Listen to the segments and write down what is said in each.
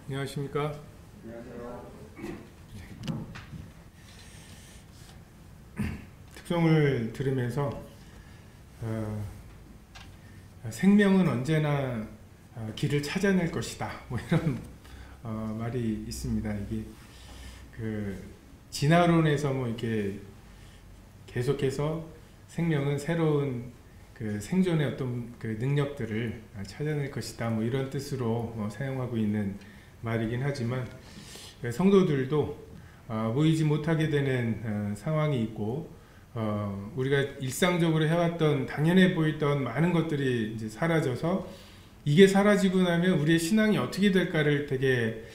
안녕하십니까? 안녕하세요. 특송을 들으면서 생명은 언제나 길을 찾아낼 것이다, 뭐 이런 말이 있습니다. 이게 진화론에서 뭐 이렇게 계속해서 생명은 새로운 생존의 어떤 능력들을 찾아낼 것이다, 뭐 이런 뜻으로 사용하고 있는 말이긴 하지만, 성도들도 모이지 못하게 되는 상황이 있고, 우리가 일상적으로 해왔던 당연해 보이던 많은 것들이 이제 사라져서, 이게 사라지고 나면 우리의 신앙이 어떻게 될까를 되게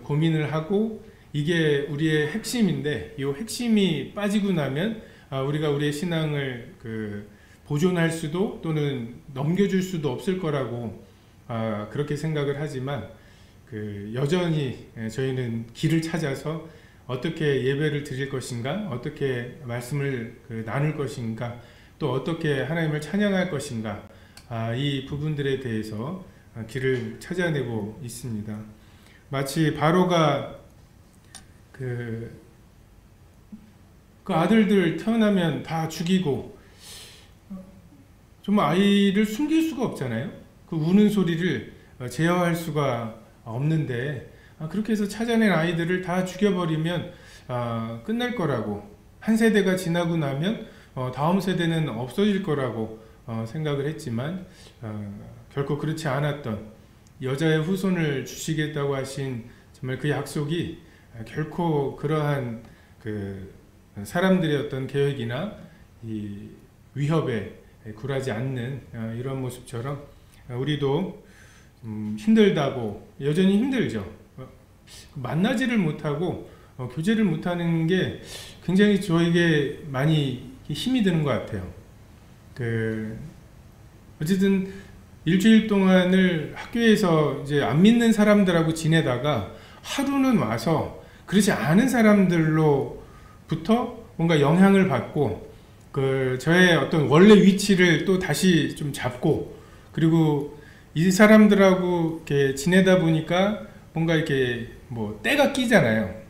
고민을 하고, 이게 우리의 핵심인데 이 핵심이 빠지고 나면 우리가 우리의 신앙을 보존할 수도 또는 넘겨줄 수도 없을 거라고 그렇게 생각을 하지만, 여전히 저희는 길을 찾아서 어떻게 예배를 드릴 것인가, 어떻게 말씀을 나눌 것인가, 또 어떻게 하나님을 찬양할 것인가, 이 부분들에 대해서 길을 찾아내고 있습니다. 마치 바로가 그 아들들 태어나면 다 죽이고, 정말 아이를 숨길 수가 없잖아요. 그 우는 소리를 제어할 수가 없는데, 그렇게 해서 찾아낸 아이들을 다 죽여버리면 끝날 거라고, 한 세대가 지나고 나면 다음 세대는 없어질 거라고 생각을 했지만, 결코 그렇지 않았던, 여자의 후손을 주시겠다고 하신 정말 그 약속이 결코 그러한 사람들의 어떤 계획이나 이 위협에 굴하지 않는 이런 모습처럼, 우리도 힘들다고, 여전히 힘들죠. 만나지를 못하고 교제를 못하는 게 굉장히 저에게 많이 힘이 드는 것 같아요. 어쨌든 일주일 동안을 학교에서 이제 안 믿는 사람들하고 지내다가 하루는 와서 그렇지 않은 사람들로부터 뭔가 영향을 받고, 저의 어떤 원래 위치를 또 다시 좀 잡고, 그리고 이 사람들하고 이렇게 지내다 보니까 뭔가 이렇게 뭐 때가 끼잖아요.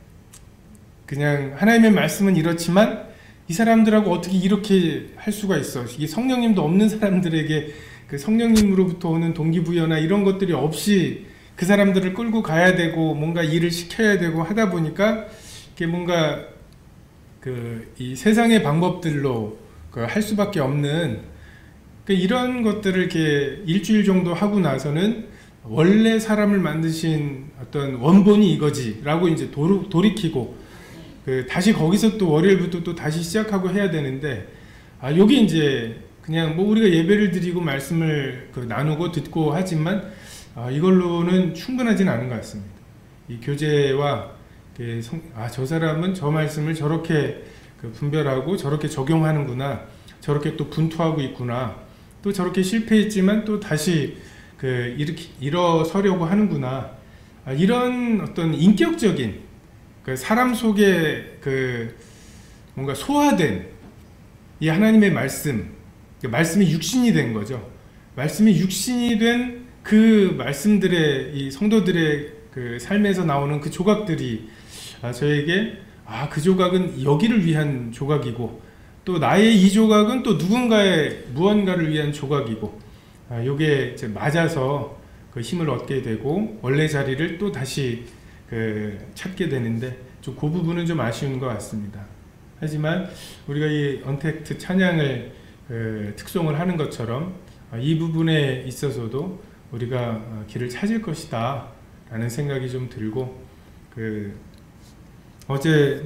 그냥 하나님의 말씀은 이렇지만 이 사람들하고 어떻게 이렇게 할 수가 있어. 이게 성령님도 없는 사람들에게 성령님으로부터 오는 동기부여나 이런 것들이 없이 그 사람들을 끌고 가야 되고 뭔가 일을 시켜야 되고 하다 보니까, 이게 뭔가 이 세상의 방법들로 할 수밖에 없는, 이런 것들을 이렇게 일주일 정도 하고 나서는 원래 사람을 만드신 어떤 원본이 이거지 라고 이제 돌이키고, 다시 거기서 또 월요일부터 또 다시 시작하고 해야 되는데, 요게 이제 그냥 뭐 우리가 예배를 드리고 말씀을 나누고 듣고 하지만 이걸로는 충분하진 않은 것 같습니다. 이 교제와 저 사람은 저 말씀을 저렇게 분별하고 저렇게 적용하는구나, 저렇게 또 분투하고 있구나, 또 저렇게 실패했지만 또 다시 이렇게 일어서려고 하는구나, 이런 어떤 인격적인 사람 속에 뭔가 소화된 이 하나님의 말씀이 육신이 된 거죠. 말씀이 육신이 된 그 말씀들의, 이 성도들의 삶에서 나오는 그 조각들이 저에게 그 조각은 여기를 위한 조각이고, 또 나의 이 조각은 또 누군가의 무언가를 위한 조각이고, 요게 이제 맞아서 힘을 얻게 되고 원래 자리를 또 다시 찾게 되는데, 그 부분은 좀 아쉬운 것 같습니다. 하지만 우리가 이 언택트 찬양을 특송을 하는 것처럼 이 부분에 있어서도 우리가 길을 찾을 것이다 라는 생각이 좀 들고, 어제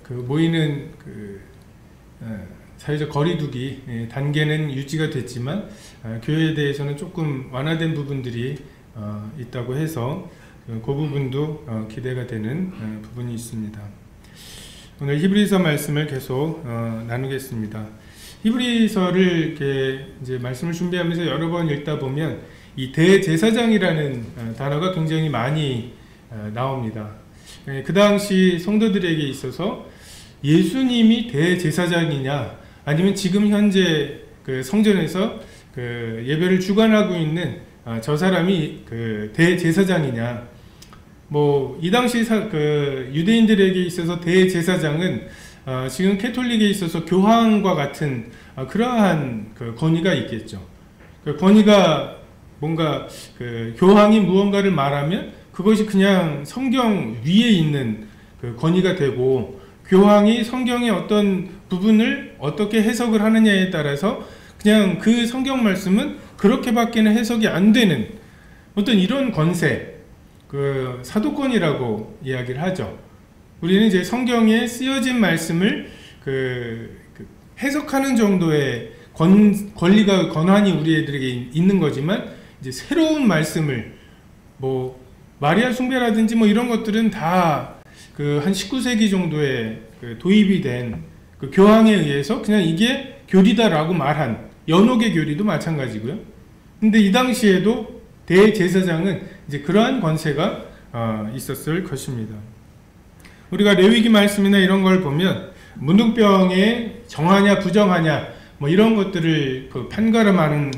모이는 사회적 거리두기 단계는 유지가 됐지만 교회에 대해서는 조금 완화된 부분들이 있다고 해서 그 부분도 기대가 되는 부분이 있습니다. 오늘 히브리서 말씀을 계속 나누겠습니다. 히브리서를 이렇게 이제 말씀을 준비하면서 여러 번 읽다 보면 이 대제사장이라는 단어가 굉장히 많이 나옵니다. 그 당시 성도들에게 있어서 예수님이 대제사장이냐, 아니면 지금 현재 성전에서 예배를 주관하고 있는 저 사람이 대제사장이냐, 뭐 이 당시 그 유대인들에게 있어서 대제사장은 지금 캐톨릭에 있어서 교황과 같은 그러한 그 권위가 있겠죠. 그 권위가 뭔가 그 교황이 무언가를 말하면 그것이 그냥 성경 위에 있는 그 권위가 되고, 교황이 성경의 어떤 부분을 어떻게 해석을 하느냐에 따라서 그냥 그 성경 말씀은 그렇게밖에는 해석이 안 되는 어떤 이런 권세, 그 사도권이라고 이야기를 하죠. 우리는 이제 성경에 쓰여진 말씀을 해석하는 정도의 권리가, 권한이 우리들에게 있는 거지만, 이제 새로운 말씀을 뭐 마리아 숭배라든지 뭐 이런 것들은 다 그 한 19세기 정도에 그 도입이 된 그 교황에 의해서 그냥 이게 교리다라고 말한 연옥의 교리도 마찬가지고요. 근데 이 당시에도 대제사장은 이제 그러한 권세가 있었을 것입니다. 우리가 레위기 말씀이나 이런 걸 보면 문둥병에 정하냐 부정하냐 뭐 이런 것들을 그 판가름하는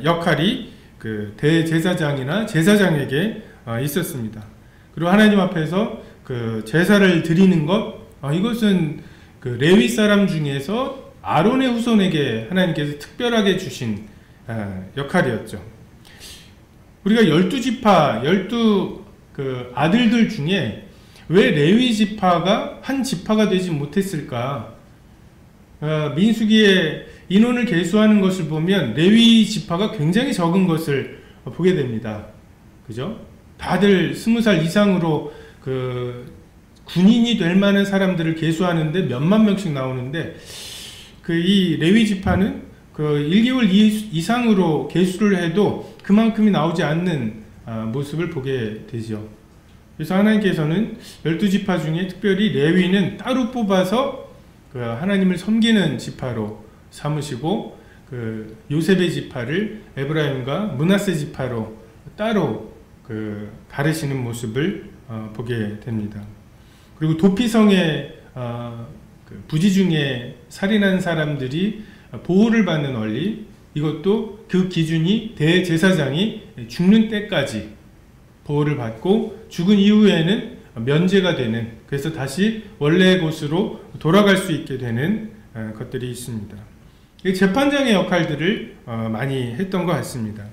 역할이 그 대제사장이나 제사장에게 있었습니다. 그리고 하나님 앞에서 그 제사를 드리는 것, 이것은 그 레위 사람 중에서 아론의 후손에게 하나님께서 특별하게 주신 역할이었죠. 우리가 12지파, 12 그 아들들 중에 왜 레위 지파가 한 지파가 되지 못했을까? 민수기에 인원을 계수하는 것을 보면 레위 지파가 굉장히 적은 것을 보게 됩니다. 그죠? 다들 20살 이상으로 그 군인이 될 만한 사람들을 계수하는데 몇만 명씩 나오는데, 그 이 레위 지파는 그 1개월 이상으로 계수를 해도 그만큼이 나오지 않는 모습을 보게 되죠. 그래서 하나님께서는 12지파 중에 특별히 레위는 따로 뽑아서 그 하나님을 섬기는 지파로 삼으시고, 그 요셉의 지파를 에브라임과 므낫세 지파로 따로 그 가르시는 모습을 보게 됩니다. 그리고 도피성의 그 부지 중에 살인한 사람들이 보호를 받는 원리, 이것도 그 기준이 대제사장이 죽는 때까지 보호를 받고 죽은 이후에는 면제가 되는, 그래서 다시 원래의 곳으로 돌아갈 수 있게 되는 것들이 있습니다. 재판장의 역할들을 많이 했던 것 같습니다.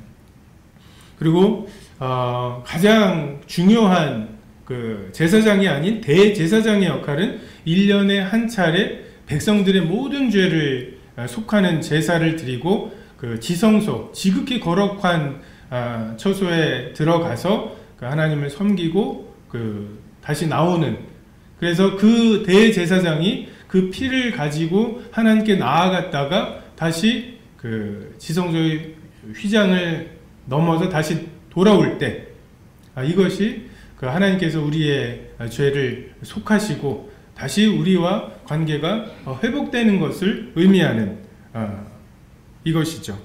그리고 가장 중요한 그 제사장이 아닌 대제사장의 역할은 1년에 한 차례 백성들의 모든 죄를 속하는 제사를 드리고, 그 지성소, 지극히 거룩한 처소에 들어가서 그 하나님을 섬기고 그 다시 나오는, 그래서 그 대제사장이 그 피를 가지고 하나님께 나아갔다가 다시 그 지성소의 휘장을 넘어서 다시 돌아올 때, 이것이 그 하나님께서 우리의 죄를 속하시고 다시 우리와 관계가 회복되는 것을 의미하는 이것이죠.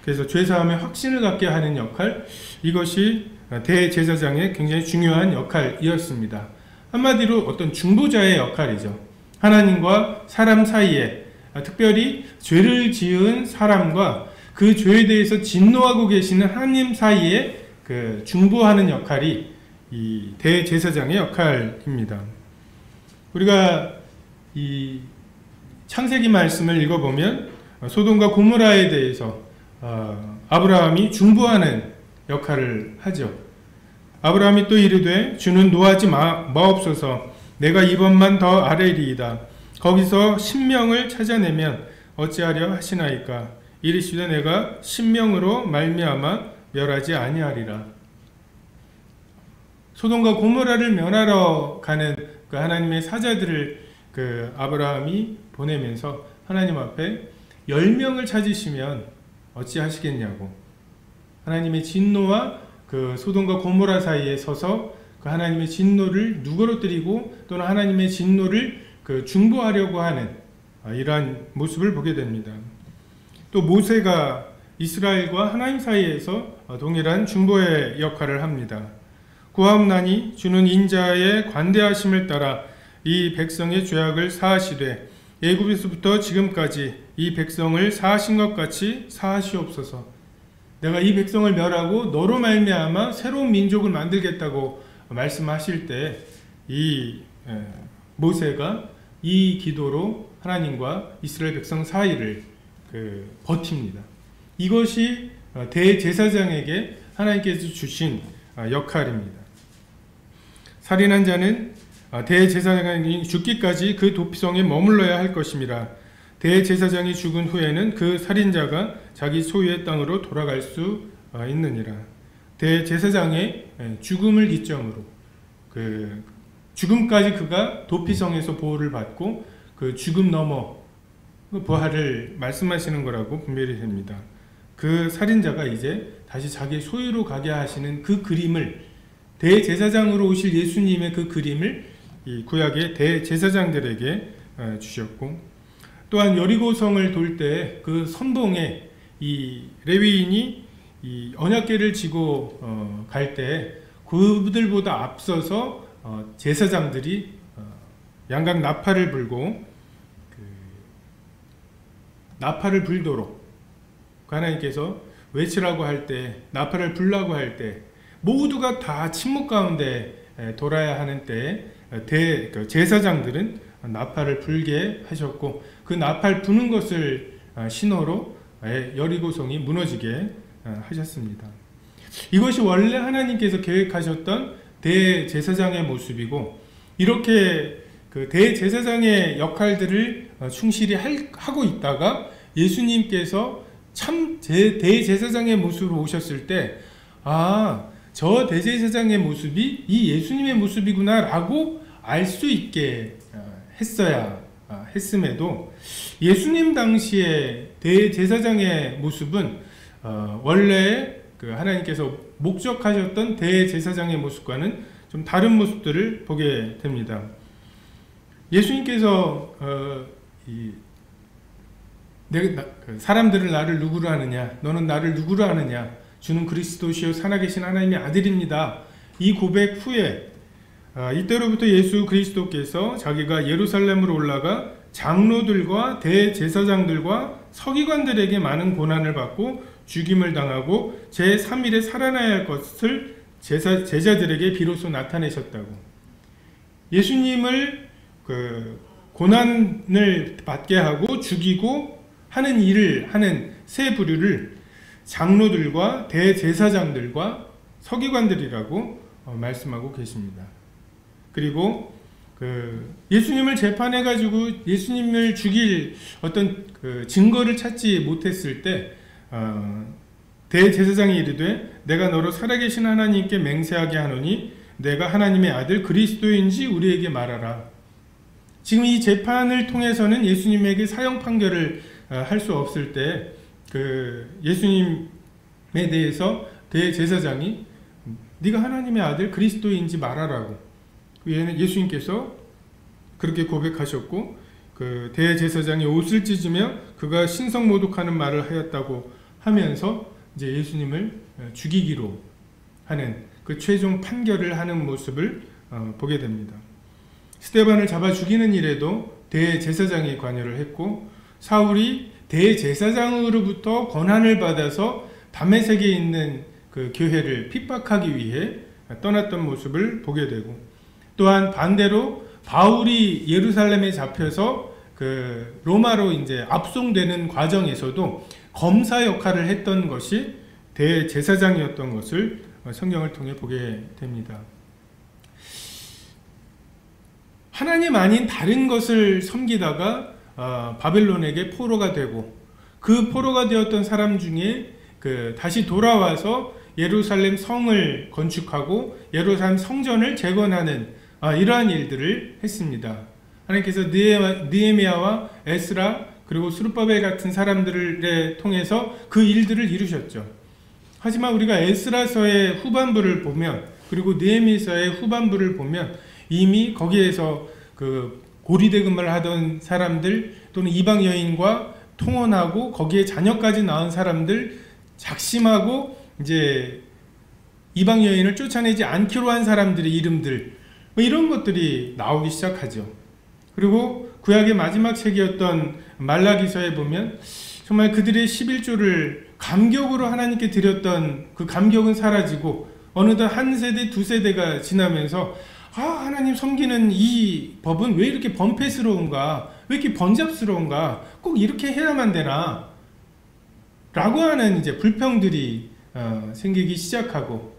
그래서 죄사함의 확신을 갖게 하는 역할, 이것이 대제사장의 굉장히 중요한 역할이었습니다. 한마디로 어떤 중보자의 역할이죠. 하나님과 사람 사이에, 특별히 죄를 지은 사람과 그 죄에 대해서 진노하고 계시는 하나님 사이에 그 중보하는 역할이 이 대제사장의 역할입니다. 우리가 이 창세기 말씀을 읽어보면 소돔과 고모라에 대해서 아브라함이 중보하는 역할을 하죠. 아브라함이 또 이르되 주는 노하지 마옵소서, 내가 이번만 더 아뢰리이다. 거기서 10명을 찾아내면 어찌하려 하시나이까. 이르시되 내가 10명으로 말미암아 멸하지 아니하리라. 소돔과 고모라를 멸하러 가는 그 하나님의 사자들을 그 아브라함이 보내면서 하나님 앞에 10명을 찾으시면 어찌하시겠냐고, 하나님의 진노와 그 소돔과 고모라 사이에 서서 그 하나님의 진노를 누그러뜨리고 또는 하나님의 진노를 그 중보하려고 하는 이러한 모습을 보게 됩니다. 또 모세가 이스라엘과 하나님 사이에서 동일한 중보의 역할을 합니다. 구하옵나니 주는 인자의 관대하심을 따라 이 백성의 죄악을 사하시되 애굽에서부터 지금까지 이 백성을 사하신 것 같이 사하시옵소서. 내가 이 백성을 멸하고 너로 말미암아 새로운 민족을 만들겠다고 말씀하실 때 이 모세가 이 기도로 하나님과 이스라엘 백성 사이를 버팁니다. 이것이 대제사장에게 하나님께서 주신 역할입니다. 살인한 자는 대제사장이 죽기까지 그 도피성에 머물러야 할 것임이라. 대제사장이 죽은 후에는 그 살인자가 자기 소유의 땅으로 돌아갈 수 있느니라. 대제사장의 죽음을 기점으로 죽음까지 그가 도피성에서 보호를 받고 그 죽음 넘어 부활을 말씀하시는 거라고 분별이 됩니다. 그 살인자가 이제 다시 자기 소유로 가게 하시는 그 그림을, 대제사장으로 오실 예수님의 그 그림을 이 구약의 대제사장들에게 주셨고, 또한 여리고성을 돌 때 그 선봉에 이 레위인이 이 언약궤를 지고 갈 때 그들보다 앞서서 제사장들이 양각 나팔을 불고 나팔을 불도록 하나님께서 외치라고 할 때, 나팔을 불라고 할 때 모두가 다 침묵 가운데 돌아야 하는 때 제사장들은 나팔을 불게 하셨고, 그 나팔 부는 것을 신호로 여리고성이 무너지게 하셨습니다. 이것이 원래 하나님께서 계획하셨던 대제사장의 모습이고, 이렇게 그 대제사장의 역할들을 충실히 하고 있다가 예수님께서 참 대제사장의 모습으로 오셨을 때, 저 대제사장의 모습이 이 예수님의 모습이구나 라고 알 수 있게 했음에도 예수님 당시의 대제사장의 모습은 원래 그 하나님께서 목적하셨던 대제사장의 모습과는 좀 다른 모습들을 보게 됩니다. 예수님께서 사람들은 나를 누구로 하느냐, 너는 나를 누구로 하느냐, 주는 그리스도시요 살아계신 하나님의 아들입니다. 이 고백 후에 이때로부터 예수 그리스도께서 자기가 예루살렘으로 올라가 장로들과 대제사장들과 서기관들에게 많은 고난을 받고 죽임을 당하고 제3일에 살아나야 할 것을 제자들에게 비로소 나타내셨다고. 예수님을 고난을 받게 하고 죽이고 하는 일을 하는 세 부류를 장로들과 대제사장들과 서기관들이라고 말씀하고 계십니다. 그리고 예수님을 재판해가지고 예수님을 죽일 어떤 증거를 찾지 못했을 때 대제사장이 이르되 내가 너로 살아계신 하나님께 맹세하게 하노니 내가 하나님의 아들 그리스도인지 우리에게 말하라. 지금 이 재판을 통해서는 예수님에게 사형 판결을 할 수 없을 때 예수님에 대해서 대제사장이 네가 하나님의 아들 그리스도인지 말하라고, 예수님께서 그렇게 고백하셨고, 대제사장이 옷을 찢으며 그가 신성모독하는 말을 하였다고 하면서 이제 예수님을 죽이기로 하는 그 최종 판결을 하는 모습을 보게 됩니다. 스데반을 잡아 죽이는 일에도 대제사장이 관여를 했고, 사울이 대제사장으로부터 권한을 받아서 다메섹에 있는 그 교회를 핍박하기 위해 떠났던 모습을 보게 되고, 또한 반대로 바울이 예루살렘에 잡혀서 로마로 이제 압송되는 과정에서도 검사 역할을 했던 것이 대제사장이었던 것을 성경을 통해 보게 됩니다. 하나님 아닌 다른 것을 섬기다가 바벨론에게 포로가 되고, 그 포로가 되었던 사람 중에 다시 돌아와서 예루살렘 성을 건축하고 예루살렘 성전을 재건하는 이러한 일들을 했습니다. 하나님께서 느헤미야와 에스라 그리고 스룹바벨 같은 사람들을 통해서 그 일들을 이루셨죠. 하지만 우리가 에스라서의 후반부를 보면, 그리고 느헤미야서의 후반부를 보면 이미 거기에서 고리대금을 하던 사람들 또는 이방 여인과 통혼하고 거기에 자녀까지 낳은 사람들, 작심하고 이제 이방 여인을 쫓아내지 않기로 한 사람들의 이름들, 이런 것들이 나오기 시작하죠. 그리고 구약의 마지막 책이었던 말라기서에 보면 정말 그들의 11조를 감격으로 하나님께 드렸던 그 감격은 사라지고 어느덧 한 세대, 두 세대가 지나면서 하나님 섬기는 이 법은 왜 이렇게 번패스러운가? 왜 이렇게 번잡스러운가? 꼭 이렇게 해야만 되나? 라고 하는 이제 불평들이 생기기 시작하고,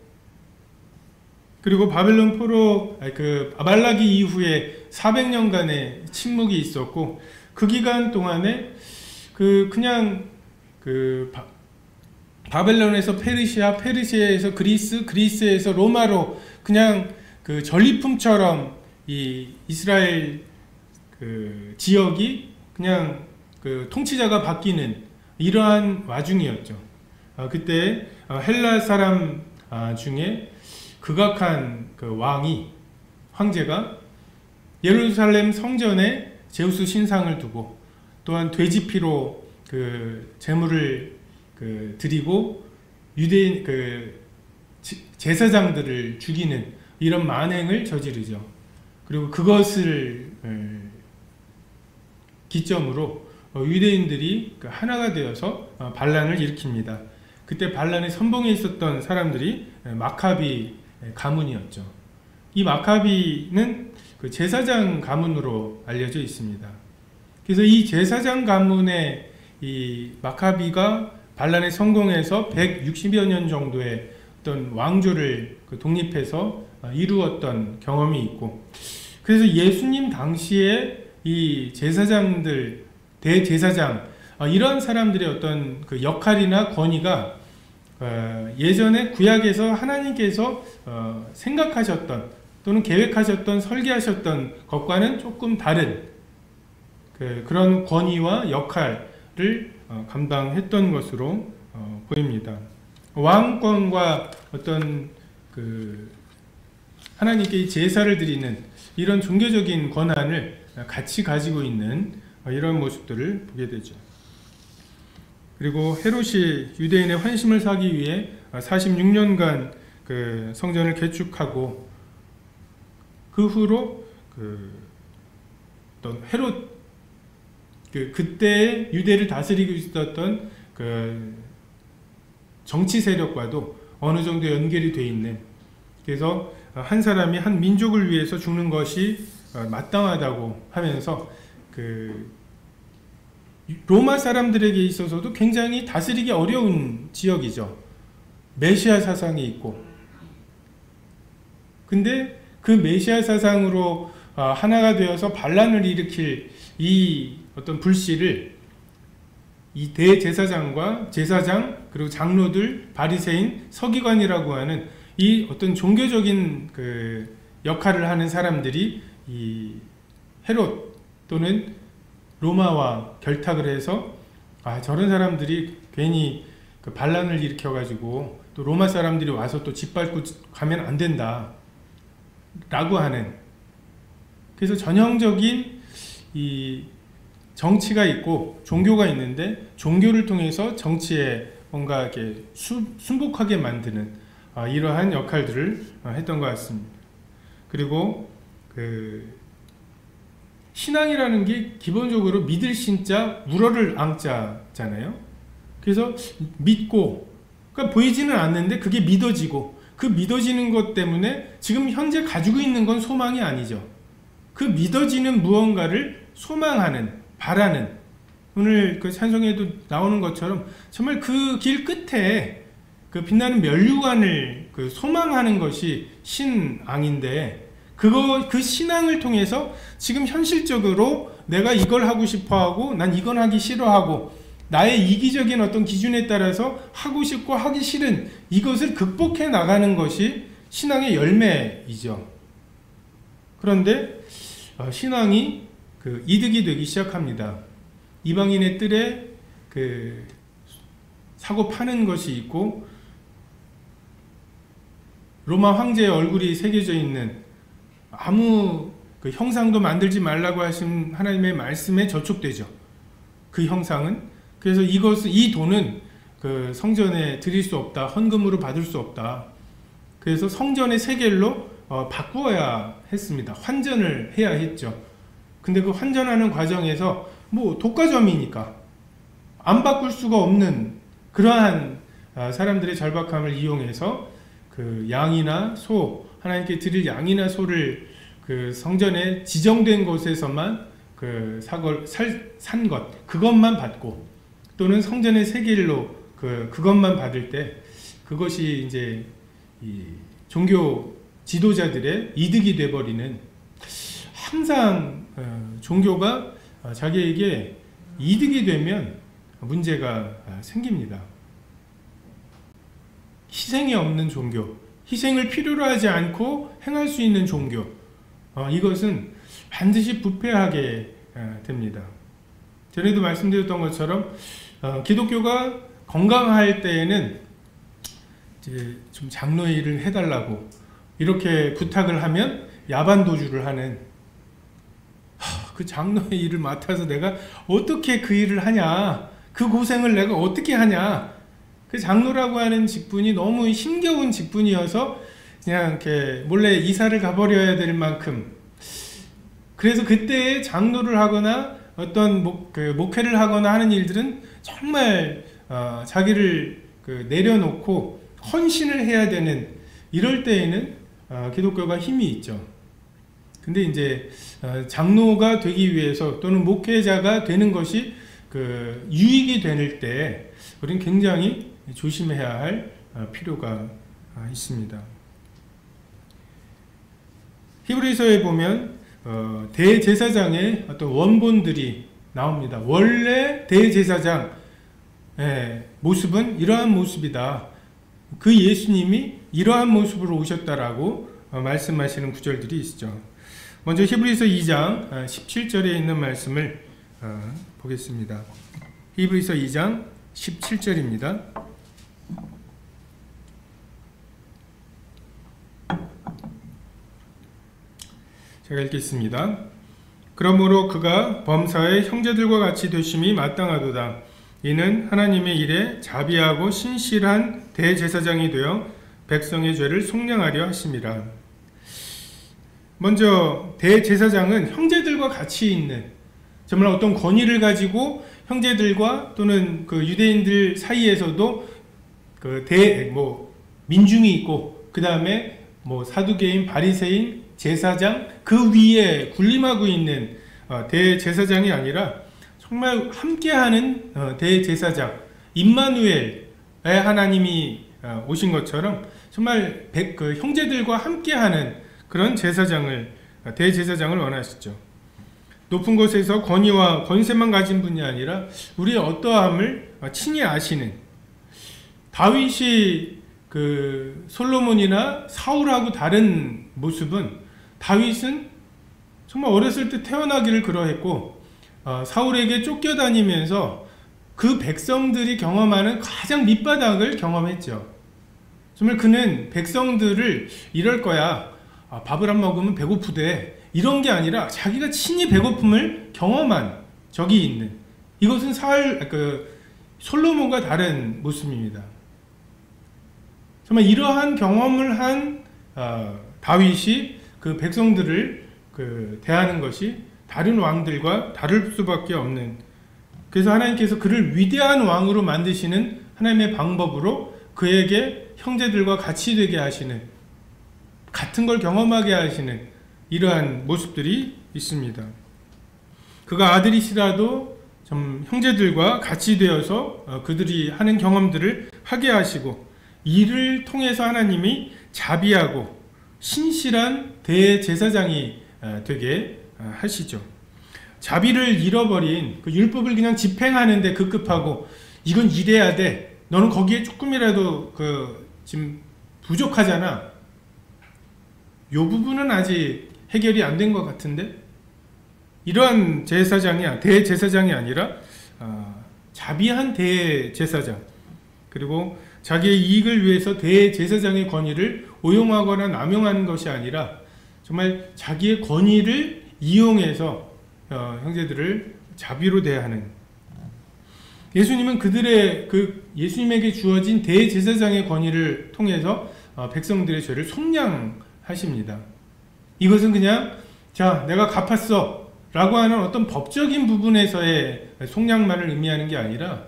그리고 바벨론 포로 말라기 이후에 400년간의 침묵이 있었고, 그 기간 동안에 바벨론에서 페르시아, 페르시아에서 그리스, 그리스에서 로마로 그냥 그 전리품처럼 이 이스라엘 그 지역이 그냥 그 통치자가 바뀌는 이러한 와중이었죠. 그때 헬라 사람 중에 극악한 그 황제가 예루살렘 성전에 제우스 신상을 두고, 또한 돼지피로 그 제물을 드리고 유대인 제사장들을 죽이는 이런 만행을 저지르죠. 그리고 그것을 기점으로 유대인들이 하나가 되어서 반란을 일으킵니다. 그때 반란의 선봉에 있었던 사람들이 마카비 가문이었죠. 이 마카비는 그 제사장 가문으로 알려져 있습니다. 그래서 이 제사장 가문의 이 마카비가 반란에 성공해서 160여 년 정도의 어떤 왕조를 독립해서 이루었던 경험이 있고, 그래서 예수님 당시에 이 제사장들, 대제사장, 이런 사람들의 어떤 그 역할이나 권위가 예전에 구약에서 하나님께서 생각하셨던 또는 계획하셨던, 설계하셨던 것과는 조금 다른 그런 권위와 역할을 감당했던 것으로 보입니다. 왕권과 어떤 하나님께 제사를 드리는 이런 종교적인 권한을 같이 가지고 있는 이런 모습들을 보게 되죠. 그리고 헤롯이 유대인의 환심을 사기 위해 46년간 그 성전을 개축하고, 그 후로 어떤 헤롯 그때의 유대를 다스리고 있었던 그 정치 세력과도 어느 정도 연결이 돼 있는, 그래서 한 사람이 한 민족을 위해서 죽는 것이 마땅하다고 하면서 로마 사람들에게 있어서도 굉장히 다스리기 어려운 지역이죠. 메시아 사상이 있고, 근데 그 메시아 사상으로 하나가 되어서 반란을 일으킬 이 어떤 불씨를 이 대제사장과 제사장, 그리고 장로들, 바리새인, 서기관이라고 하는 이 어떤 종교적인 그 역할을 하는 사람들이 이 헤롯 또는 로마와 결탁을 해서 저런 사람들이 괜히 그 반란을 일으켜가지고 또 로마 사람들이 와서 또 짓밟고 가면 안 된다 라고 하는, 그래서 전형적인 이 정치가 있고 종교가 있는데, 종교를 통해서 정치에 뭔가 이렇게 순복하게 만드는 이러한 역할들을 했던 것 같습니다. 그리고 신앙이라는 게 기본적으로 믿을 신자, 우러를 앙자잖아요. 그래서 믿고, 그러니까 보이지는 않는데 그게 믿어지고, 그 믿어지는 것 때문에 지금 현재 가지고 있는 건 소망이 아니죠. 그 믿어지는 무언가를 소망하는, 바라는, 오늘 그 찬송에도 나오는 것처럼 정말 그 길 끝에 그 빛나는 면류관을 소망하는 것이 신앙인데, 그 신앙을 통해서 지금 현실적으로 내가 이걸 하고 싶어 하고, 난 이건 하기 싫어하고, 나의 이기적인 어떤 기준에 따라서 하고 싶고 하기 싫은 이것을 극복해 나가는 것이 신앙의 열매이죠. 그런데 신앙이 이득이 되기 시작합니다. 이방인의 뜰에 사고 파는 것이 있고, 로마 황제의 얼굴이 새겨져 있는 아무 형상도 만들지 말라고 하신 하나님의 말씀에 저촉되죠. 그 형상은. 그래서 이 돈은 성전에 드릴 수 없다, 헌금으로 받을 수 없다. 그래서 성전의 세겔로 바꾸어야 했습니다. 환전을 해야 했죠. 근데 그 환전하는 과정에서 독과점이니까 안 바꿀 수가 없는 그러한 사람들의 절박함을 이용해서 그 양이나 소, 하나님께 드릴 양이나 소를 그 성전에 지정된 곳에서만 그 산 것, 그것만 받고, 또는 성전의 세길로 그것만 받을 때, 그것이 이제 이 종교 지도자들의 이득이 돼버리는, 항상 종교가 자기에게 이득이 되면 문제가 생깁니다. 희생이 없는 종교, 희생을 필요로 하지 않고 행할 수 있는 종교, 이것은 반드시 부패하게 됩니다. 전에도 말씀드렸던 것처럼 기독교가 건강할 때에는 이제 좀 장로의 일을 해달라고 이렇게 부탁을 하면 야반도주를 하는, 그 장로의 일을 맡아서 내가 어떻게 그 일을 하냐, 그 고생을 내가 어떻게 하냐, 그 장로라고 하는 직분이 너무 힘겨운 직분이어서 그냥 이렇게 몰래 이사를 가버려야 될 만큼, 그래서 그때 장로를 하거나 어떤 목회를 하거나 하는 일들은 정말 자기를 내려놓고 헌신을 해야 되는, 이럴 때에는 기독교가 힘이 있죠. 근데 이제 장로가 되기 위해서 또는 목회자가 되는 것이 유익이 될 때 우리는 굉장히 조심해야 할 필요가 있습니다. 히브리서에 보면 대제사장의 어떤 원본들이 나옵니다. 원래 대제사장 모습은 이러한 모습이다. 그 예수님이 이러한 모습으로 오셨다라고 말씀하시는 구절들이 있죠. 먼저 히브리서 2장 17절에 있는 말씀을 보겠습니다. 히브리서 2장 17절입니다. 제가 읽겠습니다. 그러므로 그가 범사의 형제들과 같이 되심이 마땅하도다. 이는 하나님의 일에 자비하고 신실한 대제사장이 되어 백성의 죄를 속량하려 하심이라. 먼저 대제사장은 형제들과 같이 있는, 정말 어떤 권위를 가지고 형제들과 또는 유대인들 사이에서도 민중이 있고, 그 다음에 사두개인, 바리새인, 제사장, 그 위에 군림하고 있는 대제사장이 아니라 정말 함께하는 대제사장, 임마누엘의 하나님이 오신 것처럼 정말 형제들과 함께하는 그런 대제사장을 원하시죠. 높은 곳에서 권위와 권세만 가진 분이 아니라 우리의 어떠함을 친히 아시는, 다윗이 솔로몬이나 사울하고 다른 모습은, 다윗은 정말 어렸을 때 태어나기를 그러했고 사울에게 쫓겨다니면서 그 백성들이 경험하는 가장 밑바닥을 경험했죠. 정말 그는 백성들을 이럴 거야, 밥을 안 먹으면 배고프대, 이런 게 아니라 자기가 친히 배고픔을 경험한 적이 있는, 이것은 솔로몬과 다른 모습입니다. 정말 이러한 경험을 한 다윗이 그 백성들을 대하는 것이 다른 왕들과 다를 수밖에 없는, 그래서 하나님께서 그를 위대한 왕으로 만드시는 하나님의 방법으로 그에게 형제들과 같이 되게 하시는, 같은 걸 경험하게 하시는 이러한 모습들이 있습니다. 그가 아들이시라도 좀 형제들과 같이 되어서 그들이 하는 경험들을 하게 하시고, 이를 통해서 하나님이 자비하고 신실한 대제사장이 되게 하시죠. 자비를 잃어버린, 율법을 그냥 집행하는데 급급하고 이건 이래야 돼, 너는 거기에 조금이라도 지금 부족하잖아, 이 부분은 아직 해결이 안 된 것 같은데, 이러한 대제사장이 아니라 자비한 대제사장, 그리고 자기의 이익을 위해서 대제사장의 권위를 오용하거나 남용하는 것이 아니라 정말 자기의 권위를 이용해서 형제들을 자비로 대하는, 예수님은 예수님에게 주어진 대제사장의 권위를 통해서 백성들의 죄를 속량하십니다. 이것은 그냥 자, 내가 갚았어 라고 하는 어떤 법적인 부분에서의 속량만을 의미하는 게 아니라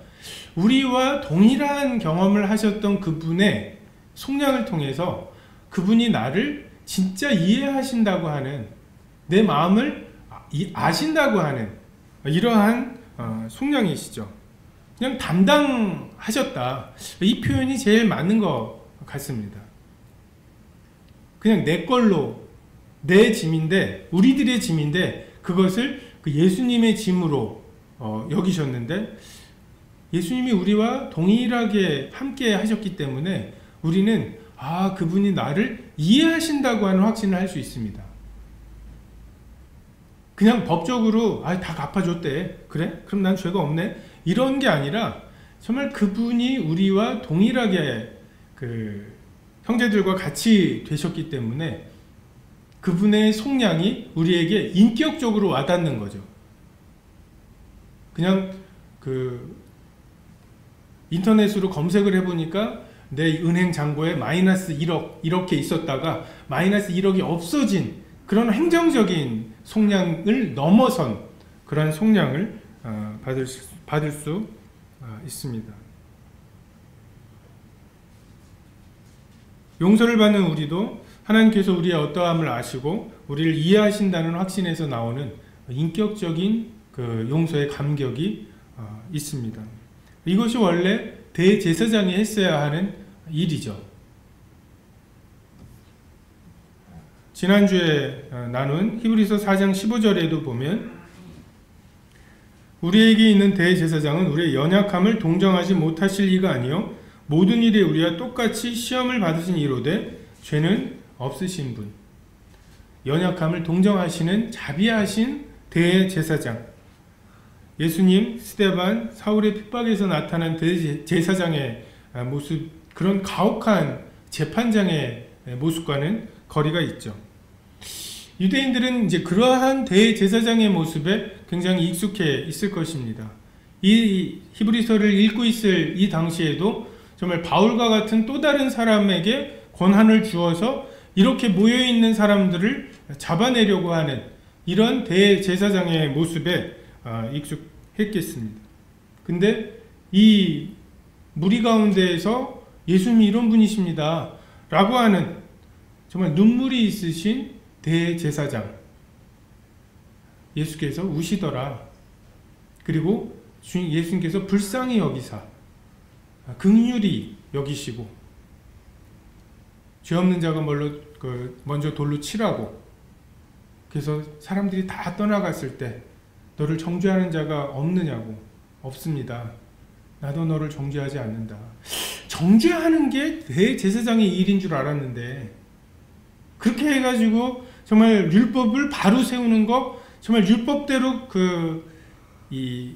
우리와 동일한 경험을 하셨던 그분의 속량을 통해서 그분이 나를 진짜 이해하신다고 하는, 내 마음을 아신다고 하는 이러한 속량이시죠. 그냥 담당하셨다, 이 표현이 제일 맞는 것 같습니다. 그냥 내 걸로, 내 짐인데, 우리들의 짐인데 그것을 그 예수님의 짐으로 여기셨는데, 예수님이 우리와 동일하게 함께 하셨기 때문에 우리는 그분이 나를 이해하신다고 하는 확신을 할 수 있습니다. 그냥 법적으로 다 갚아줬대, 그래? 그럼 난 죄가 없네, 이런 게 아니라 정말 그분이 우리와 동일하게 그 형제들과 같이 되셨기 때문에 그분의 속량이 우리에게 인격적으로 와닿는 거죠. 그냥 그 인터넷으로 검색을 해보니까 내 은행 잔고에 마이너스 1억 이렇게 있었다가 마이너스 1억이 없어진 그런 행정적인 속량을 넘어선 그런 속량을 받을 수 있습니다. 용서를 받는 우리도 하나님께서 우리의 어떠함을 아시고 우리를 이해하신다는 확신에서 나오는 인격적인 그 용서의 감격이 있습니다. 이것이 원래 대제사장이 했어야 하는 일이죠. 지난주에 나눈 히브리서 4장 15절에도 보면 우리에게 있는 대제사장은 우리의 연약함을 동정하지 못하실 이가 아니요 모든 일에 우리와 똑같이 시험을 받으신 이로되 죄는 없으신 분, 연약함을 동정하시는 자비하신 대제사장, 예수님, 스데반, 사울의 핍박에서 나타난 대제사장의 모습, 그런 가혹한 재판장의 모습과는 거리가 있죠. 유대인들은 이제 그러한 대제사장의 모습에 굉장히 익숙해 있을 것입니다. 이 히브리서를 읽고 있을 이 당시에도 정말 바울과 같은 또 다른 사람에게 권한을 주어서 이렇게 모여있는 사람들을 잡아내려고 하는 이런 대제사장의 모습에 익숙했겠습니다. 근데 이 무리 가운데에서 예수님이 이런 분이십니다 라고 하는 정말 눈물이 있으신 대제사장, 예수께서 우시더라. 그리고 예수님께서 불쌍히 여기사 긍휼히 여기시고 죄 없는 자가 먼저 돌로 치라고, 그래서 사람들이 다 떠나갔을 때 너를 정죄하는 자가 없느냐고, 없습니다. 나도 너를 정죄하지 않는다. 정죄하는 게 대제사장의 일인 줄 알았는데 그렇게 해가지고 정말 율법을 바로 세우는 거, 정말 율법대로 이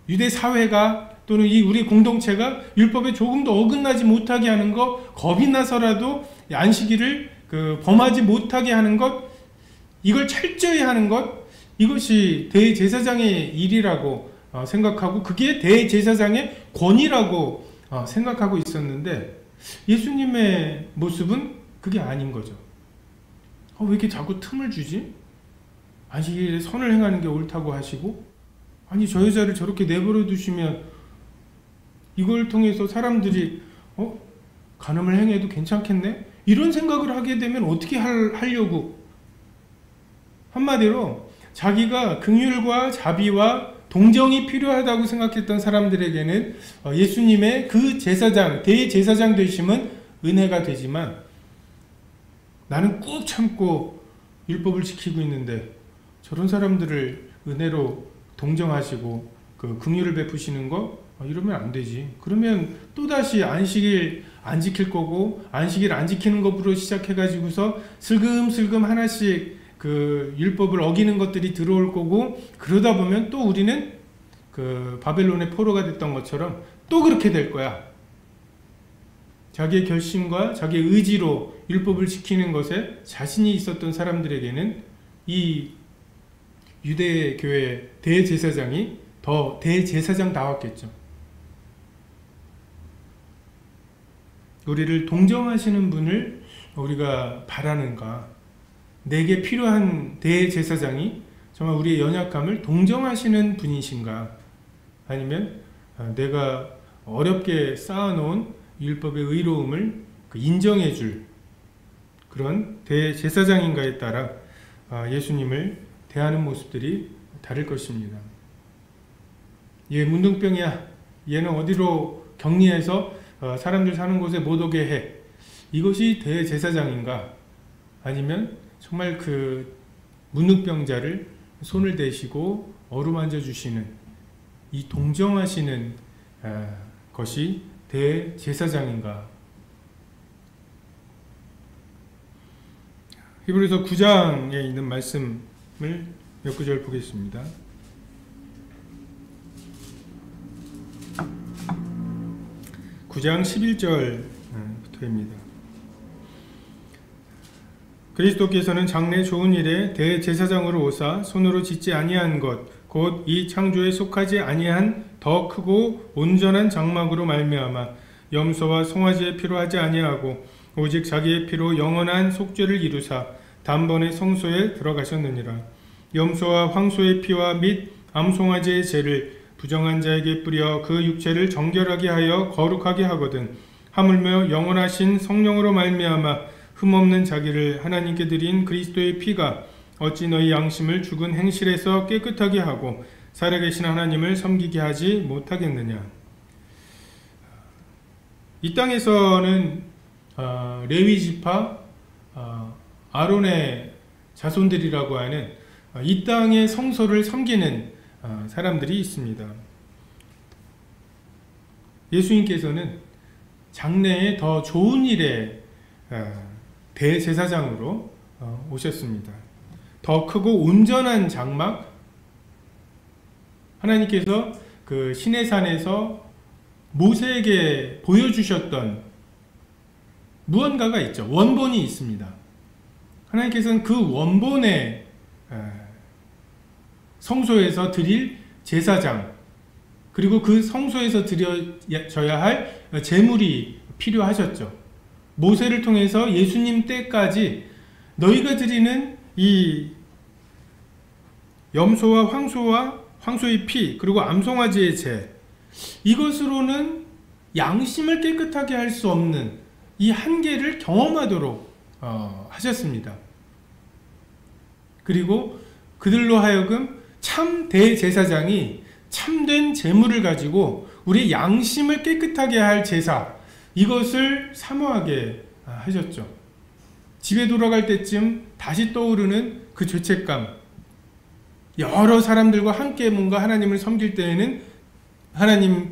유대 사회가 또는 이 우리 공동체가 율법에 조금도 어긋나지 못하게 하는 것, 겁이 나서라도 안식일을 범하지 못하게 하는 것, 이걸 철저히 하는 것, 이것이 대제사장의 일이라고 생각하고 그게 대제사장의 권위라고 생각하고 있었는데 예수님의 모습은 그게 아닌 거죠. 왜 이렇게 자꾸 틈을 주지? 안식일에 선을 행하는 게 옳다고 하시고, 아니 저 여자를 저렇게 내버려 두시면 이걸 통해서 사람들이 간음을 행해도 괜찮겠네? 이런 생각을 하게 되면 어떻게 하려고? 한마디로 자기가 긍휼과 자비와 동정이 필요하다고 생각했던 사람들에게는 예수님의 그 제사장, 대제사장 되심은 은혜가 되지만, 나는 꾹 참고 율법을 지키고 있는데 저런 사람들을 은혜로 동정하시고 그 긍휼을 베푸시는 거, 이러면 안 되지. 그러면 또다시 안식일 안 지킬 거고, 안식일 안 지키는 것으로 시작해가지고서 슬금슬금 하나씩 그 율법을 어기는 것들이 들어올 거고, 그러다 보면 또 우리는 그 바벨론의 포로가 됐던 것처럼 또 그렇게 될 거야. 자기의 결심과 자기의 의지로 율법을 지키는 것에 자신이 있었던 사람들에게는 이 유대교회 대제사장이 더 대제사장다웠겠죠. 우리를 동정하시는 분을 우리가 바라는가? 내게 필요한 대제사장이 정말 우리의 연약함을 동정하시는 분이신가? 아니면 내가 어렵게 쌓아놓은 율법의 의로움을 인정해줄 그런 대제사장인가에 따라 예수님을 대하는 모습들이 다를 것입니다. 얘 문둥병이야. 얘는 어디로 격리해서 사람들 사는 곳에 못 오게 해. 이것이 대제사장인가? 아니면 정말 그 문둥병자를 손을 대시고 어루만져 주시는 이 동정하시는 것이 대제사장인가? 히브리서 9장에 있는 말씀을 몇 구절 보겠습니다. 9장 11절부터입니다. 그리스도께서는 장래 좋은 일에 대제사장으로 오사 손으로 짓지 아니한 것 곧 이 창조에 속하지 아니한 더 크고 온전한 장막으로 말미암아 염소와 송아지의 피로 하지 아니하고 오직 자기의 피로 영원한 속죄를 이루사 단번에 성소에 들어가셨느니라. 염소와 황소의 피와 및 암송아지의 죄를 부정한 자에게 뿌려 그 육체를 정결하게 하여 거룩하게 하거든 하물며 영원하신 성령으로 말미암아 흠없는 자기를 하나님께 드린 그리스도의 피가 어찌 너희 양심을 죽은 행실에서 깨끗하게 하고 살아계신 하나님을 섬기게 하지 못하겠느냐. 이 땅에서는 레위 지파 아론의 자손들이라고 하는 이 땅의 성소를 섬기는 사람들이 있습니다. 예수님께서는 장래에 더 좋은 일에 대제사장으로 오셨습니다. 더 크고 온전한 장막, 하나님께서 그 시내산에서 모세에게 보여주셨던 무언가가 있죠. 원본이 있습니다. 하나님께서는 그 원본의 성소에서 드릴 제사장, 그리고 그 성소에서 드려져야 할 제물이 필요하셨죠. 모세를 통해서 예수님 때까지 너희가 드리는 이 염소와 황소의 피, 그리고 암송아지의 제, 이것으로는 양심을 깨끗하게 할 수 없는 이 한계를 경험하도록 하셨습니다. 그리고 그들로 하여금 참 대제사장이 참된 제물을 가지고 우리의 양심을 깨끗하게 할 제사, 이것을 사모하게 하셨죠. 집에 돌아갈 때쯤 다시 떠오르는 그 죄책감, 여러 사람들과 함께 뭔가 하나님을 섬길 때에는 하나님이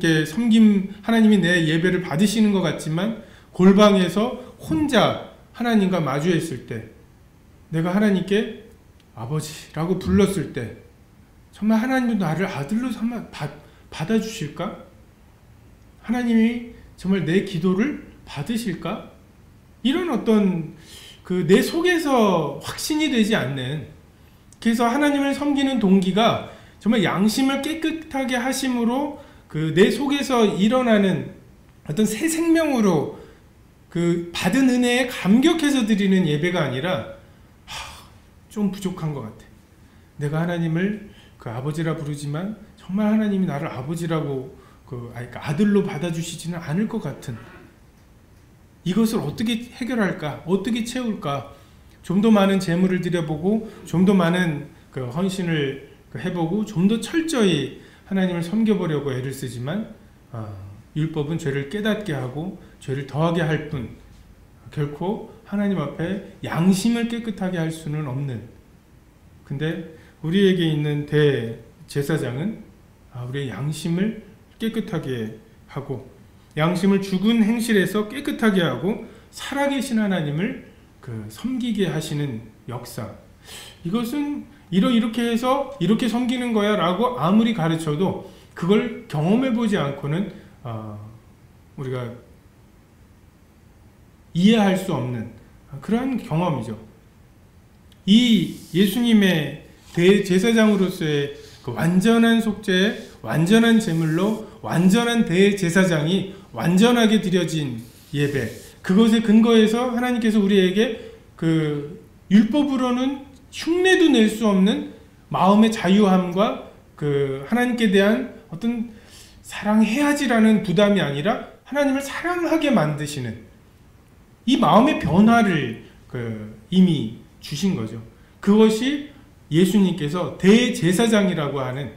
내 예배를 받으시는 것 같지만 골방에서 혼자 하나님과 마주했을 때, 내가 하나님께 아버지라고 불렀을 때 정말 하나님도 나를 아들로 받아주실까? 하나님이 정말 내 기도를 받으실까? 이런 어떤 내 속에서 확신이 되지 않는, 그래서 하나님을 섬기는 동기가 정말 양심을 깨끗하게 하심으로 내 속에서 일어나는 어떤 새 생명으로 받은 은혜에 감격해서 드리는 예배가 아니라 좀 부족한 것 같아. 내가 하나님을 아버지라 부르지만 정말 하나님이 나를 아버지라고 아들로 받아주시지는 않을 것 같은, 이것을 어떻게 해결할까? 어떻게 채울까? 좀 더 많은 재물을 드려보고 좀 더 많은 헌신을 해보고 좀 더 철저히 하나님을 섬겨보려고 애를 쓰지만 율법은 죄를 깨닫게 하고 죄를 더하게 할 뿐 결코 하나님 앞에 양심을 깨끗하게 할 수는 없는, 근데 우리에게 있는 대제사장은 우리의 양심을 깨끗하게 하고 양심을 죽은 행실에서 깨끗하게 하고 살아계신 하나님을 섬기게 하시는 역사, 이것은 이렇게 해서 이렇게 섬기는 거야 라고 아무리 가르쳐도 그걸 경험해보지 않고는 우리가 이해할 수 없는 그러한 경험이죠. 이 예수님의 대제사장으로서의 완전한 속죄, 완전한 제물로 완전한 대제사장이 완전하게 드려진 예배, 그것에 근거해서 하나님께서 우리에게 율법으로는 흉내도 낼 수 없는 마음의 자유함과 하나님께 대한 어떤 사랑해야지라는 부담이 아니라 하나님을 사랑하게 만드시는 이 마음의 변화를 이미 주신 거죠. 그것이 예수님께서 대제사장이라고 하는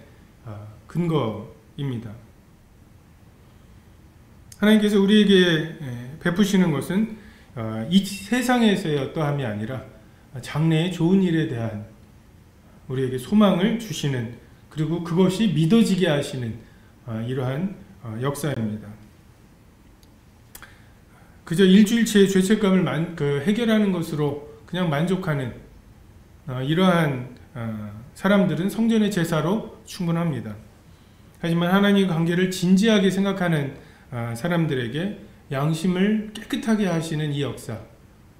근거입니다. 하나님께서 우리에게 베푸시는 것은 이 세상에서의 어떠함이 아니라 장래의 좋은 일에 대한 우리에게 소망을 주시는, 그리고 그것이 믿어지게 하시는 이러한 역사입니다. 그저 일주일치의 죄책감을 해결하는 것으로 그냥 만족하는 이러한 사람들은 성전의 제사로 충분합니다. 하지만 하나님의 관계를 진지하게 생각하는 사람들에게 양심을 깨끗하게 하시는 이 역사,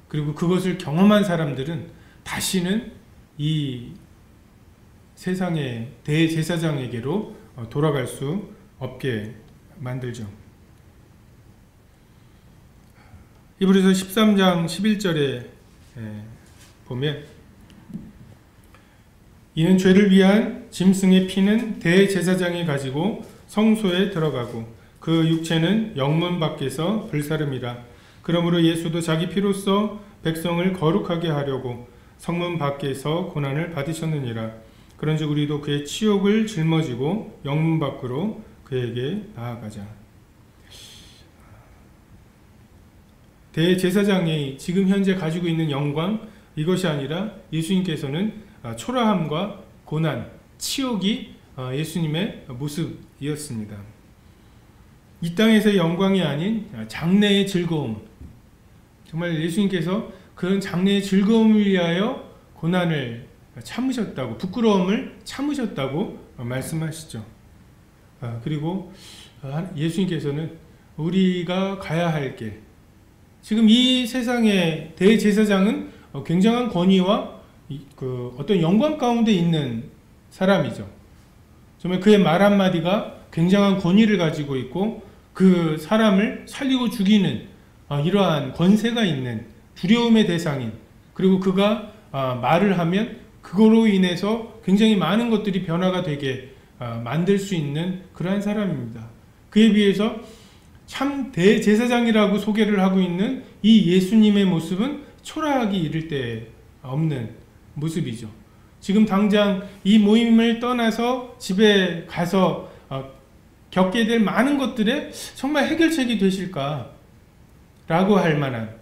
그리고 그것을 경험한 사람들은 다시는 이 세상의 대제사장에게로 돌아갈 수 없게 만들죠. 히브리서 13장 11절에 보면, 이는 죄를 위한 짐승의 피는 대제사장이 가지고 성소에 들어가고 그 육체는 영문 밖에서 불사름이라. 그러므로 예수도 자기 피로써 백성을 거룩하게 하려고 성문 밖에서 고난을 받으셨느니라. 그런즉 우리도 그의 치욕을 짊어지고 영문 밖으로 그에게 나아가자. 대제사장이 지금 현재 가지고 있는 영광, 이것이 아니라 예수님께서는 초라함과 고난, 치욕이 예수님의 모습이었습니다. 이 땅에서의 영광이 아닌 장래의 즐거움, 정말 예수님께서 그런 장래의 즐거움을 위하여 고난을 참으셨다고, 부끄러움을 참으셨다고 말씀하시죠. 그리고 예수님께서는 우리가 가야 할 길, 지금 이 세상의 대제사장은 굉장한 권위와 어떤 영광 가운데 있는 사람이죠. 정말 그의 말 한마디가 굉장한 권위를 가지고 있고 그 사람을 살리고 죽이는 이러한 권세가 있는 두려움의 대상인, 그리고 그가 말을 하면 그거로 인해서 굉장히 많은 것들이 변화가 되게 만들 수 있는 그러한 사람입니다. 그에 비해서 참 대제사장이라고 소개를 하고 있는 이 예수님의 모습은 초라하기 이를 데 없는 모습이죠. 지금 당장 이 모임을 떠나서 집에 가서 겪게 될 많은 것들에 정말 해결책이 되실까 라고 할 만한,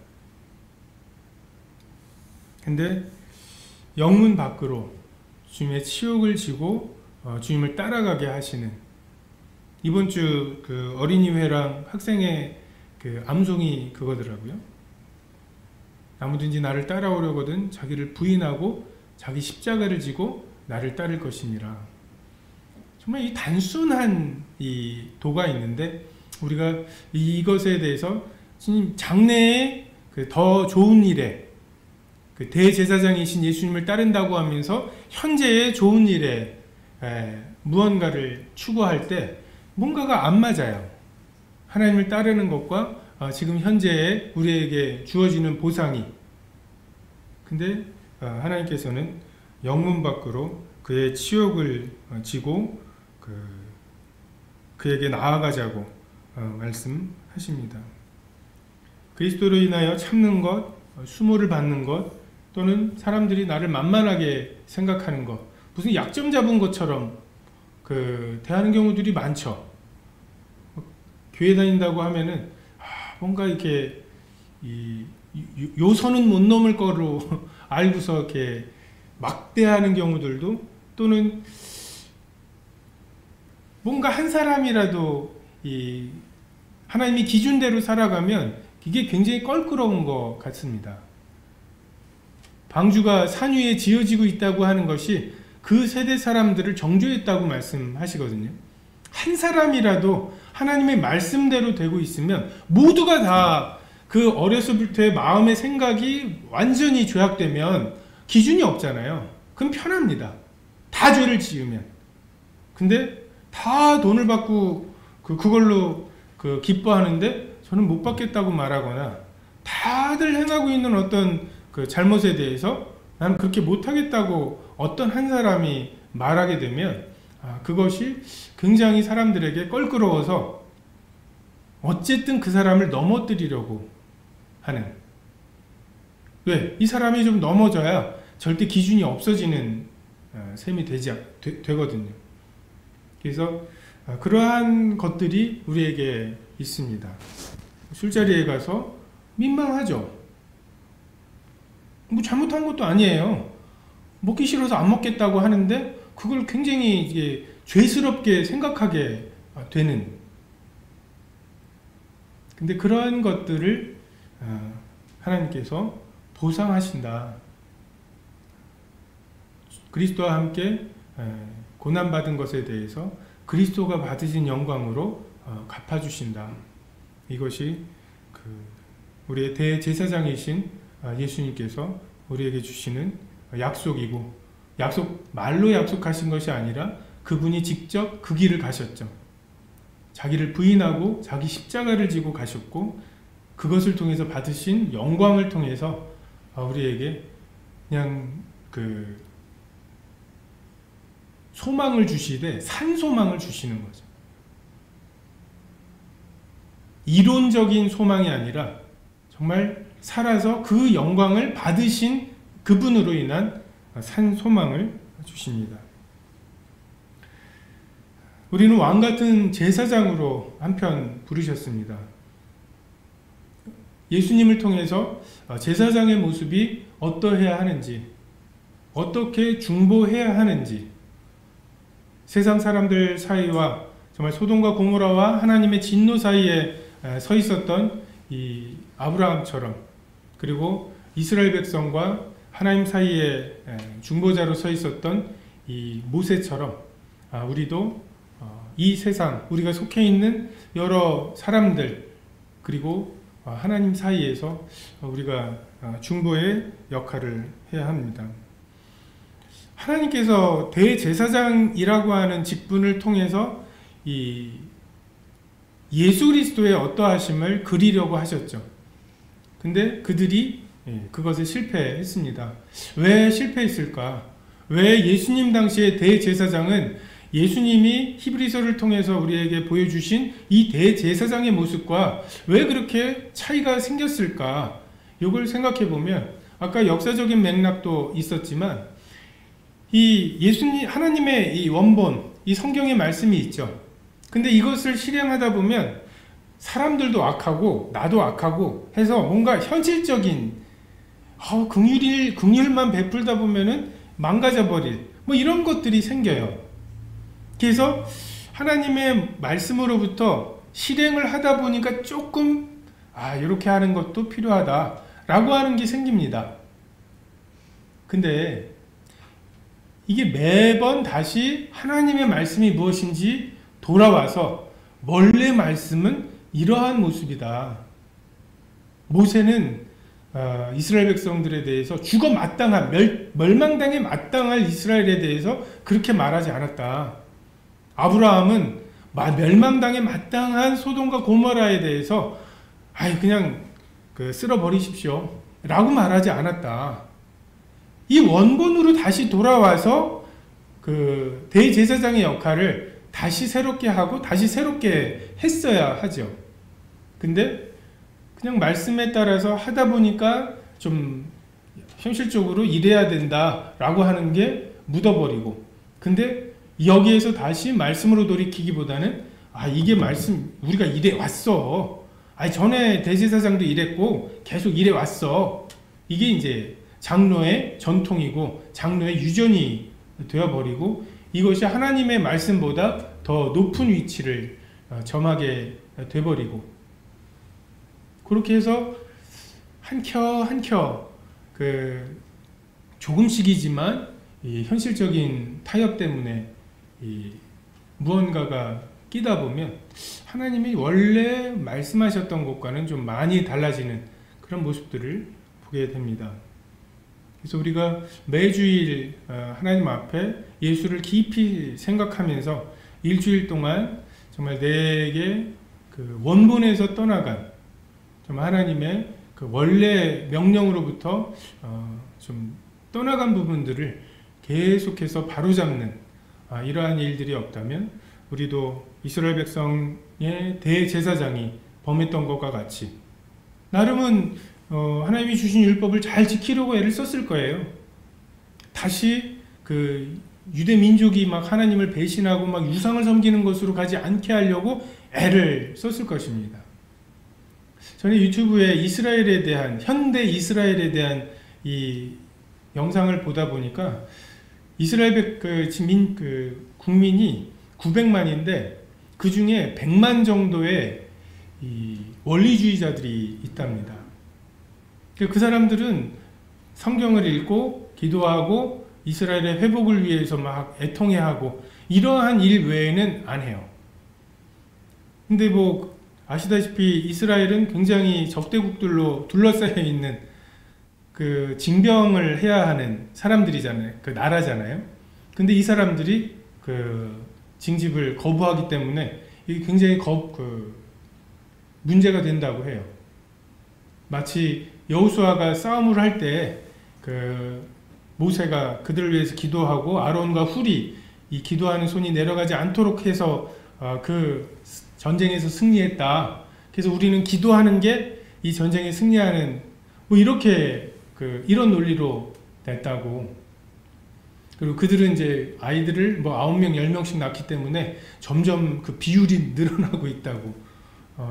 근데 영문 밖으로 주님의 치욕을 지고 주님을 따라가게 하시는, 이번 주 어린이회랑 학생의 암송이 그거더라고요. 아무든지 나를 따라오려거든 자기를 부인하고 자기 십자가를 지고 나를 따를 것이니라. 정말 이 단순한 이 도가 있는데 우리가 이것에 대해서 장래에 더 좋은 일에 대제사장이신 예수님을 따른다고 하면서 현재의 좋은 일에 무언가를 추구할 때 뭔가가 안 맞아요. 하나님을 따르는 것과 지금 현재에 우리에게 주어지는 보상이. 근데 하나님께서는 영문 밖으로 그의 치욕을 지고 그에게 나아가자고 말씀하십니다. 그리스도로 인하여 참는 것, 수모를 받는 것, 또는 사람들이 나를 만만하게 생각하는 것, 무슨 약점 잡은 것처럼 대하는 경우들이 많죠. 교회 다닌다고 하면은 뭔가 이렇게 요선은 못 넘을 거로 알고서 이렇게 막대하는 경우들도, 또는 뭔가 한 사람이라도 하나님이 기준대로 살아가면 이게 굉장히 껄끄러운 것 같습니다. 방주가 산 위에 지어지고 있다고 하는 것이 그 세대 사람들을 정죄했다고 말씀하시거든요. 한 사람이라도 하나님의 말씀대로 되고 있으면 모두가 다 그 어려서부터의 마음의 생각이 완전히 죄악되면 기준이 없잖아요. 그럼 편합니다. 다 죄를 지으면. 근데 다 돈을 받고 그걸로 기뻐하는데 저는 못 받겠다고 말하거나, 다들 행하고 있는 어떤 잘못에 대해서 나는 그렇게 못하겠다고 어떤 한 사람이 말하게 되면 그것이 굉장히 사람들에게 껄끄러워서 어쨌든 그 사람을 넘어뜨리려고 하는, 왜? 이 사람이 좀 넘어져야 절대 기준이 없어지는 셈이 되거든요. 그래서 그러한 것들이 우리에게 있습니다. 술자리에 가서 민망하죠. 뭐 잘못한 것도 아니에요. 먹기 싫어서 안 먹겠다고 하는데 그걸 굉장히 이제 죄스럽게 생각하게 되는. 근데 그러한 것들을 하나님께서 보상하신다. 그리스도와 함께 고난받은 것에 대해서 그리스도가 받으신 영광으로 갚아주신다. 이것이 우리의 대제사장이신 예수님께서 우리에게 주시는 약속이고, 말로 약속하신 것이 아니라 그분이 직접 그 길을 가셨죠. 자기를 부인하고 자기 십자가를 지고 가셨고, 그것을 통해서 받으신 영광을 통해서 우리에게 그냥 소망을 주시되 산소망을 주시는 거죠. 이론적인 소망이 아니라 정말 살아서 그 영광을 받으신 그분으로 인한 산소망을 주십니다. 우리는 왕같은 제사장으로 한편 부르셨습니다. 예수님을 통해서 제사장의 모습이 어떠해야 하는지, 어떻게 중보해야 하는지, 세상 사람들 사이와 정말 소돔과 고모라와 하나님의 진노 사이에 서 있었던 이 아브라함처럼, 그리고 이스라엘 백성과 하나님 사이에 중보자로 서 있었던 이 모세처럼 우리도 이 세상, 우리가 속해 있는 여러 사람들, 그리고 하나님 사이에서 우리가 중보의 역할을 해야 합니다. 하나님께서 대제사장이라고 하는 직분을 통해서 이 예수 그리스도의 어떠하심을 그리려고 하셨죠. 근데 그들이 그것에 실패했습니다. 왜 실패했을까? 왜 예수님 당시의 대제사장은 예수님이 히브리서를 통해서 우리에게 보여주신 이 대제사장의 모습과 왜 그렇게 차이가 생겼을까? 이걸 생각해 보면 아까 역사적인 맥락도 있었지만 이 예수님, 하나님의 이 원본, 이 성경의 말씀이 있죠. 근데 이것을 실행하다 보면 사람들도 악하고 나도 악하고 해서 뭔가 현실적인 긍휼만 베풀다 보면은 망가져 버릴 뭐 이런 것들이 생겨요. 그래서 하나님의 말씀으로부터 실행을 하다 보니까 조금 이렇게 하는 것도 필요하다라고 하는 게 생깁니다. 근데 이게 매번 다시 하나님의 말씀이 무엇인지 돌아와서 원래 말씀은 이러한 모습이다. 모세는 이스라엘 백성들에 대해서 죽어 마땅한 멸망당에 마땅할 이스라엘에 대해서 그렇게 말하지 않았다. 아브라함은 멸망당에 마땅한 소돔과 고모라에 대해서 그냥 쓸어버리십시오 라고 말하지 않았다. 이 원본으로 다시 돌아와서 그 대제사장의 역할을 다시 새롭게 하고 다시 새롭게 했어야 하죠. 근데 그냥 말씀에 따라서 하다 보니까 좀 현실적으로 이래야 된다라고 하는 게 묻어버리고, 근데 여기에서 다시 말씀으로 돌이키기보다는 이게 말씀 우리가 이래 왔어. 전에 대제사장도 이랬고 계속 이래 왔어. 이게 이제 장로의 전통이고 장로의 유전이 되어버리고 이것이 하나님의 말씀보다 더 높은 위치를 점하게 돼버리고, 그렇게 해서 한 켜 조금씩이지만 이 현실적인 타협 때문에 이 무언가가 끼다 보면 하나님이 원래 말씀하셨던 것과는 좀 많이 달라지는 그런 모습들을 보게 됩니다. 그래서 우리가 매주일 하나님 앞에 예수를 깊이 생각하면서 일주일 동안 정말 내게 그 원본에서 떠나간 정말 하나님의 그 원래 명령으로부터 좀 떠나간 부분들을 계속해서 바로잡는 이러한 일들이 없다면 우리도 이스라엘 백성의 대제사장이 범했던 것과 같이 나름은 하나님이 주신 율법을 잘 지키려고 애를 썼을 거예요. 다시 그 유대 민족이 막 하나님을 배신하고 막 유상을 섬기는 것으로 가지 않게 하려고 애를 썼을 것입니다. 저는 유튜브에 이스라엘에 대한, 현대 이스라엘에 대한 이 영상을 보다 보니까 이스라엘 국민이 900만인데 그 중에 100만 정도의 이 원리주의자들이 있답니다. 그 사람들은 성경을 읽고 기도하고 이스라엘의 회복을 위해서 막 애통해하고 이러한 일 외에는 안 해요. 근데 뭐 아시다시피 이스라엘은 굉장히 적대국들로 둘러싸여 있는 그 징병을 해야 하는 사람들이잖아요. 그 나라잖아요. 근데 이 사람들이 그 징집을 거부하기 때문에 이게 굉장히 문제가 된다고 해요. 마치 여호수아가 싸움을 할 때 그 모세가 그들을 위해서 기도하고 아론과 훌이 이 기도하는 손이 내려가지 않도록 해서 그 전쟁에서 승리했다. 그래서 우리는 기도하는 게 이 전쟁에 승리하는 뭐 이렇게 이런 논리로 됐다고. 그리고 그들은 이제 아이들을 뭐 9명, 10명씩 낳기 때문에 점점 그 비율이 늘어나고 있다고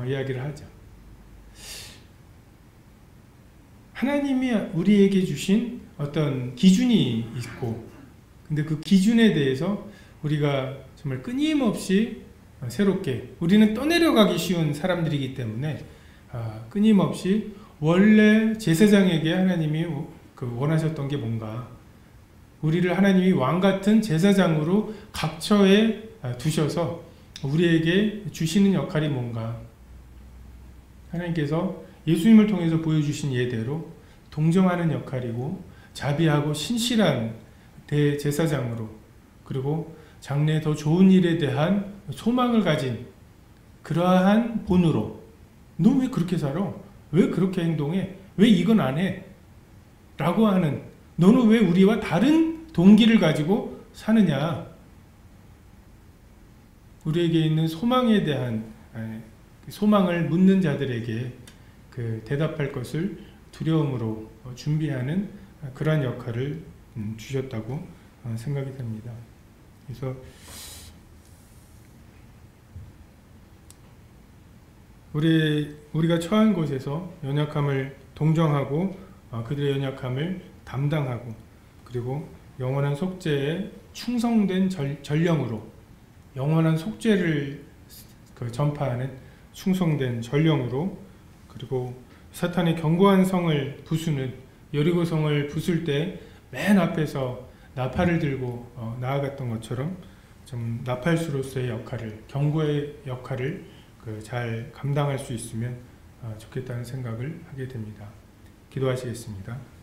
이야기를 하죠. 하나님이 우리에게 주신 어떤 기준이 있고, 근데 그 기준에 대해서 우리가 정말 끊임없이 새롭게, 우리는 떠내려가기 쉬운 사람들이기 때문에 끊임없이 원래 제사장에게 하나님이 원하셨던 게 뭔가, 우리를 하나님이 왕같은 제사장으로 각처에 두셔서 우리에게 주시는 역할이 뭔가, 하나님께서 예수님을 통해서 보여주신 예대로 동정하는 역할이고 자비하고 신실한 대제사장으로, 그리고 장래에 더 좋은 일에 대한 소망을 가진 그러한 본으로, 너 왜 그렇게 살아? 왜 그렇게 행동해? 왜 이건 안 해? 라고 하는, 너는 왜 우리와 다른 동기를 가지고 사느냐? 우리에게 있는 소망에 대한 소망을 묻는 자들에게 대답할 것을 두려움으로 준비하는 그러한 역할을 주셨다고 생각이 됩니다. 그래서 우리가 처한 곳에서 연약함을 동정하고 그들의 연약함을 담당하고, 그리고 영원한 속죄에 충성된 전령으로, 영원한 속죄를 전파하는 충성된 전령으로, 그리고 사탄의 견고한 성을 부수는, 여리고 성을 부술 때 맨 앞에서 나팔을 들고 나아갔던 것처럼 좀 나팔수로서의 역할을, 경고의 역할을 잘 감당할 수 있으면 좋겠다는 생각을 하게 됩니다. 기도하시겠습니다.